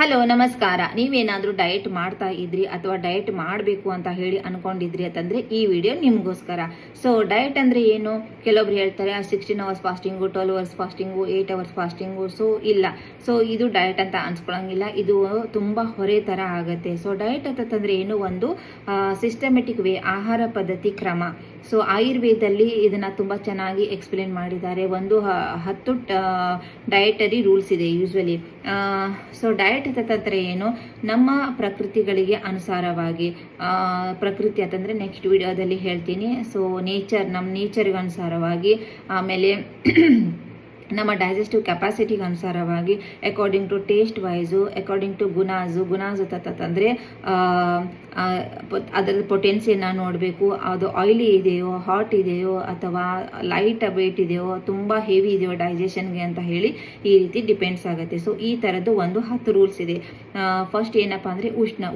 Hello ನಮಸ್ಕಾರ. ನೀವೇನಾದರೂ diet ಮಾಡ್ತಾ ಇದ್ರಿ ಅಥವಾ ಡಯಟ್ ಮಾಡಬೇಕು ಅಂತ ಹೇಳಿ ಅನ್ಕೊಂಡಿದ್ರಿ ಅಂತಂದ್ರೆ ಈ ವಿಡಿಯೋ ನಿಮಗೋಸ್ಕರ. ಸೊ ಡಯಟ್ ಅಂದ್ರೆ ಏನು? ಕೆಲವೊಬ್ರು ಹೇಳ್ತಾರೆ 16 hours fasting, 12 hours fasting, 8 hours fasting. So ಇಲ್ಲ, ಸೊ ಇದು ಡಯಟ್ ಅಂತ ಅನ್ಸ್ಕೊಳಂಗಿಲ್ಲ. ಇದು ತುಂಬಾ ಹೊರೆ ತರ ಆಗುತ್ತೆ. ಸೊ ಡಯಟ್ ಅಂತಂದ್ರೆ ಏನು? ಒಂದು ಸಿಸ್ಟಮೆಟಿಕ್ ವೇ, ಆಹಾರ ಪದ್ಧತಿ ಕ್ರಮ. ಸೊ ಆಯುರ್ವೇದದಲ್ಲಿ ಇದನ್ನ ತುಂಬಾ ಚೆನ್ನಾಗಿ ಎಕ್ಸ್ಪ್ಲೇನ್ ಮಾಡಿದ್ದಾರೆ. ಒಂದು 10 ಡಯಟರಿ ರೂಲ್ಸ್ ಇದೆ ಯೂಶ್ವಲಿ. ಸೊ ಡಯಟ್ ಅಂತಂದ್ರೆ ಏನು? ನಮ್ಮ ಪ್ರಕೃತಿಗಳಿಗೆ ಅನುಸಾರವಾಗಿ, ಪ್ರಕೃತಿ ಅಂತಂದ್ರೆ ನೆಕ್ಸ್ಟ್ ವಿಡಿಯೋದಲ್ಲಿ ಹೇಳ್ತೀನಿ. ಸೊ ನಮ್ಮ ನೇಚರ್ಗೆ ಅನುಸಾರವಾಗಿ, ಆಮೇಲೆ ನಮ್ಮ ಡೈಜೆಸ್ಟಿವ್ ಕೆಪಾಸಿಟಿಗೆ ಅನುಸಾರವಾಗಿ, according to taste wise, according to ಗುಣಾಜು ಅಂತಂದರೆ ಅದರ ಪೊಟೆನ್ಸಿಯನ್ನ ನೋಡಬೇಕು. ಅದು ಆಯಿಲಿ ಇದೆಯೋ, ಹಾಟ್ ಇದೆಯೋ, ಅಥವಾ ಲೈಟ್ ವೇಟ್ ಇದೆಯೋ, ತುಂಬ ಹೆವಿ ಇದೆಯೋ ಡೈಜೆಷನ್ಗೆ ಅಂತ ಹೇಳಿ ಈ ರೀತಿ ಡಿಪೆಂಡ್ಸ್ ಆಗುತ್ತೆ. ಸೊ ಈ ಥರದ್ದು ಒಂದು 10 ರೂಲ್ಸ್ ಇದೆ. ಫಸ್ಟ್ ಏನಪ್ಪ ಅಂದರೆ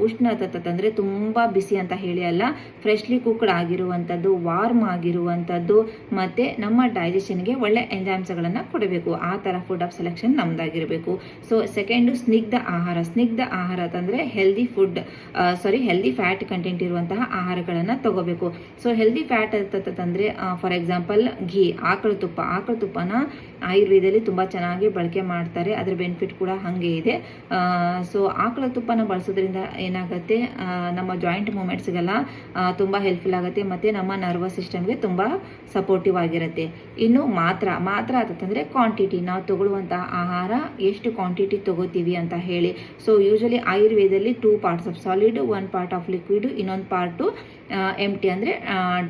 ಉಷ್ಣ ಅಂತಂದರೆ ತುಂಬ ಬಿಸಿ ಅಂತ ಹೇಳಿ ಅಲ್ಲ, ಫ್ರೆಶ್ಲಿ ಕುಕ್ಡ್ ಆಗಿರುವಂಥದ್ದು, ವಾರ್ಮ್ ಆಗಿರುವಂಥದ್ದು, ಮತ್ತು ನಮ್ಮ ಡೈಜೆಷನ್ಗೆ ಒಳ್ಳೆ ಎಂಜೈಮ್ಸ್ಗಳನ್ನು ಕೊಡಬೇಕು. ಆ ಥರ ಫುಡ್ ಆಫ್ ಸೆಲೆಕ್ಷನ್ ನಮ್ದಾಗಿರಬೇಕು. ಸೊ ಸೆಕೆಂಡು ಸ್ನಿಗ್ಧ ಆಹಾರ ಅಂತಂದರೆ ಹೆಲ್ದಿ ಫ್ಯಾಟ್ ಕಂಟೆಂಟ್ ಇರುವಂತಹ ಆಹಾರಗಳನ್ನು ತಗೋಬೇಕು. ಸೊ ಹೆಲ್ದಿ ಫ್ಯಾಟ್ ಅಂತಂದ್ರೆ ಫಾರ್ ಎಕ್ಸಾಂಪಲ್ ಘೀ, ಆಕಳ ತುಪ್ಪನ ಆಯುರ್ವೇದದಲ್ಲಿ ತುಂಬ ಚೆನ್ನಾಗಿ ಬಳಕೆ ಮಾಡ್ತಾರೆ. ಅದರ ಬೆನಿಫಿಟ್ ಕೂಡ ಹಾಗೆ ಇದೆ. ಸೊ ಆಕಳ ತುಪ್ಪನ ಬಳಸೋದ್ರಿಂದ ಏನಾಗುತ್ತೆ, ನಮ್ಮ ಜಾಯಿಂಟ್ ಮೂಮೆಂಟ್ಸ್ಗೆಲ್ಲ ತುಂಬ ಹೆಲ್ಪ್ಫುಲ್ ಆಗುತ್ತೆ, ಮತ್ತು ನಮ್ಮ ನರ್ವಸ್ ಸಿಸ್ಟಮ್ಗೆ ತುಂಬ ಸಪೋರ್ಟಿವ್ ಆಗಿರುತ್ತೆ. ಇನ್ನು ಮಾತ್ರ ಅಂತಂದರೆ ಕ್ವಾಂಟಿಟಿ, ನಾವು ತಗೊಳ್ಳುವಂತಹ ಆಹಾರ ಎಷ್ಟು ಕ್ವಾಂಟಿಟಿ ತಗೋತೀವಿ ಅಂತ ಹೇಳಿ. ಸೊ ಯೂಶಲಿ ಆಯುರ್ವೇದದಲ್ಲಿ 2 parts of solid, 1 part of liquid, ಇನ್ನೊಂದು ಪಾರ್ಟು ಎಂಟಿ, ಅಂದರೆ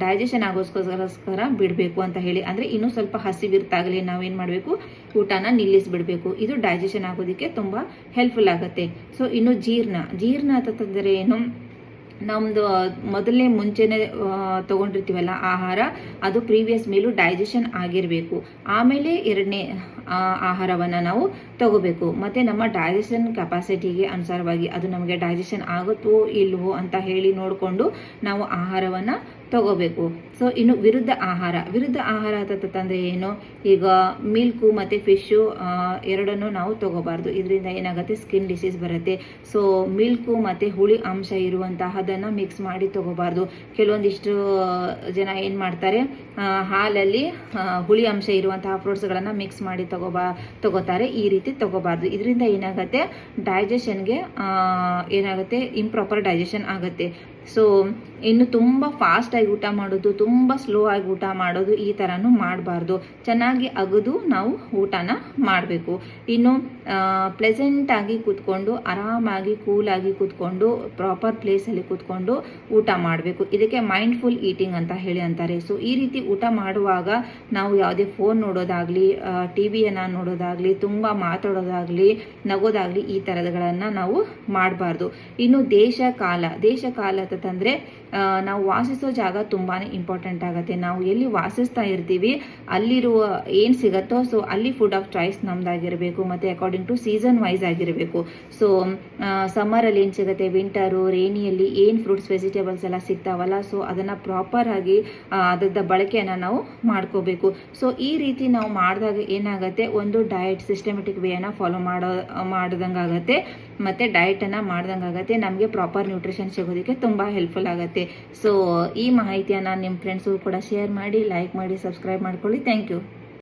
ಡೈಜೆಷನ್ ಆಗೋಸ್ಕರ ಬಿಡಬೇಕು ಅಂತ ಹೇಳಿ. ಅಂದರೆ ಇನ್ನೂ ಸ್ವಲ್ಪ ಹಸಿವಿರ್ತಾಗಲಿ ನಾವೇನು ಮಾಡಬೇಕು, ಊಟನ ನಿಲ್ಲಿಸಿಬಿಡಬೇಕು. ಇದು ಡೈಜೆಷನ್ ಆಗೋದಕ್ಕೆ ತುಂಬ ಹೆಲ್ಪ್ಫುಲ್ ಆಗುತ್ತೆ. ಸೊ ಇನ್ನು ಜೀರ್ಣ ಅಂತಂದರೆ ಏನು? ನಮ್ಮದು ಮೊದಲನೇ ಮುಂಚೆನೇ ತೊಗೊಂಡಿರ್ತೀವಲ್ಲ ಆಹಾರ, ಅದು ಪ್ರೀವಿಯಸ್ ಮೇಲೂ ಡೈಜೆಷನ್ ಆಗಿರಬೇಕು. ಆಮೇಲೆ ಎರಡನೇ ಆಹಾರವನ್ನು ನಾವು ತಗೋಬೇಕು. ಮತ್ತು ನಮ್ಮ ಡೈಜೆಷನ್ ಕೆಪಾಸಿಟಿಗೆ ಅನುಸಾರವಾಗಿ ಅದು ನಮಗೆ ಡೈಜೆಷನ್ ಆಗುತ್ತೋ ಇಲ್ವೋ ಅಂತ ಹೇಳಿ ನೋಡಿಕೊಂಡು ನಾವು ಆಹಾರವನ್ನು ತಗೋಬೇಕು. ಸೊ ಇನ್ನು ವಿರುದ್ಧ ಆಹಾರ ಅಂತಂದರೆ ಏನು? ಈಗ ಮಿಲ್ಕು ಮತ್ತು ಫಿಶ್ಶು ಎರಡನ್ನೂ ನಾವು ತಗೋಬಾರ್ದು. ಇದರಿಂದ ಏನಾಗುತ್ತೆ, ಸ್ಕಿನ್ ಡಿಸೀಸ್ ಬರುತ್ತೆ. ಸೊ ಮಿಲ್ಕು ಮತ್ತು ಹುಳಿ ಅಂಶ ಇರುವಂತಹದನ್ನು ಮಿಕ್ಸ್ ಮಾಡಿ ತಗೋಬಾರ್ದು. ಕೆಲವೊಂದಿಷ್ಟು ಜನ ಏನು ಮಾಡ್ತಾರೆ, ಹಾಲಲ್ಲಿ ಹುಳಿ ಅಂಶ ಇರುವಂತಹ ಫ್ರೂಟ್ಸ್ಗಳನ್ನು ಮಿಕ್ಸ್ ಮಾಡಿ ತಗೋತಾರೆ. ಈ ರೀತಿ ತಗೋಬಾರ್ದು. ಇದರಿಂದ ಏನಾಗುತ್ತೆ, ಡೈಜೆಷನ್ಗೆ ಏನಾಗುತ್ತೆ, ಇಂಪ್ರಾಪರ್ ಡೈಜೆಷನ್ ಆಗುತ್ತೆ. ಸೊ ಇನ್ನು ತುಂಬ ಫಾಸ್ಟಾಗಿ ಊಟ ಮಾಡೋದು, ತುಂಬ ಸ್ಲೋ ಆಗಿ ಊಟ ಮಾಡೋದು, ಈ ಥರನೂ ಮಾಡಬಾರ್ದು. ಚೆನ್ನಾಗಿ ಅಗದು ನಾವು ಊಟನ ಮಾಡಬೇಕು. ಇನ್ನು ಪ್ಲೆಸೆಂಟಾಗಿ ಕೂತ್ಕೊಂಡು, ಆರಾಮಾಗಿ ಕೂಲಾಗಿ ಕೂತ್ಕೊಂಡು, ಪ್ರಾಪರ್ ಪ್ಲೇಸಲ್ಲಿ ಕೂತ್ಕೊಂಡು ಊಟ ಮಾಡಬೇಕು. ಇದಕ್ಕೆ ಮೈಂಡ್ಫುಲ್ ಈಟಿಂಗ್ ಅಂತ ಹೇಳಿ ಅಂತಾರೆ. ಸೊ ಈ ರೀತಿ ಊಟ ಮಾಡುವಾಗ ನಾವು ಯಾವುದೇ ಫೋನ್ ನೋಡೋದಾಗಲಿ, ಟಿ ವಿಯನ್ನು ನೋಡೋದಾಗಲಿ, ತುಂಬ ಮಾತಾಡೋದಾಗಲಿ, ನಗೋದಾಗಲಿ, ಈ ಥರಗಳನ್ನು ನಾವು ಮಾಡಬಾರ್ದು. ಇನ್ನು ದೇಶ ಕಾಲ ಅಂತಂದರೆ ನಾವು ವಾಸಿಸೋ ಜಾಗ ತುಂಬಾ ಇಂಪಾರ್ಟೆಂಟ್ ಆಗುತ್ತೆ. ನಾವು ಎಲ್ಲಿ ವಾಸಿಸ್ತಾ ಇರ್ತೀವಿ ಅಲ್ಲಿರುವ ಏನು ಸಿಗುತ್ತೋ, ಸೊ ಅಲ್ಲಿ ಫುಡ್ ಆಫ್ ಚಾಯ್ಸ್ ನಮ್ದಾಗಿರಬೇಕು, ಮತ್ತು ಅಕಾರ್ಡಿಂಗ್ ಟು ಸೀಸನ್ ವೈಸ್ ಆಗಿರಬೇಕು. ಸೊ ಸಮ್ಮರಲ್ಲಿ ಏನು ಸಿಗುತ್ತೆ, ವಿಂಟರು, ರೇನಿಯಲ್ಲಿ ಏನು ಫ್ರೂಟ್ಸ್ ವೆಜಿಟೇಬಲ್ಸ್ ಎಲ್ಲ ಸಿಗ್ತಾವಲ್ಲ, ಸೊ ಅದನ್ನು ಪ್ರಾಪರ್ ಆಗಿ ಅದರ ಬಳಕೆಯನ್ನು ನಾವು ಮಾಡ್ಕೋಬೇಕು. ಸೊ ಈ ರೀತಿ ನಾವು ಮಾಡಿದಾಗ ಏನಾಗುತ್ತೆ, ಒಂದು ಡಯಟ್ ಸಿಸ್ಟಮೆಟಿಕ್ ವೇನ ಫಾಲೋ ಮಾಡ್ದಂಗಾಗತ್ತೆ, ಮತ್ತು ಡಯಟನ್ನು ಮಾಡ್ದಂಗಾಗತ್ತೆ. ನಮಗೆ ಪ್ರಾಪರ್ ನ್ಯೂಟ್ರಿಷನ್ ಸಿಗೋದಕ್ಕೆ ತುಂಬ ಹೆಲ್ಪ್ಫುಲ್ ಆಗುತ್ತೆ. ಸೊ ಈ ಮಾಹಿತಿಯನ್ನು ನಿಮ್ಮ ಫ್ರೆಂಡ್ಸ್ಗೂ ಕೂಡ ಶೇರ್ ಮಾಡಿ, ಲೈಕ್ ಮಾಡಿ, ಸಬ್ಸ್ಕ್ರೈಬ್ ಮಾಡ್ಕೊಳ್ಳಿ. Thank you.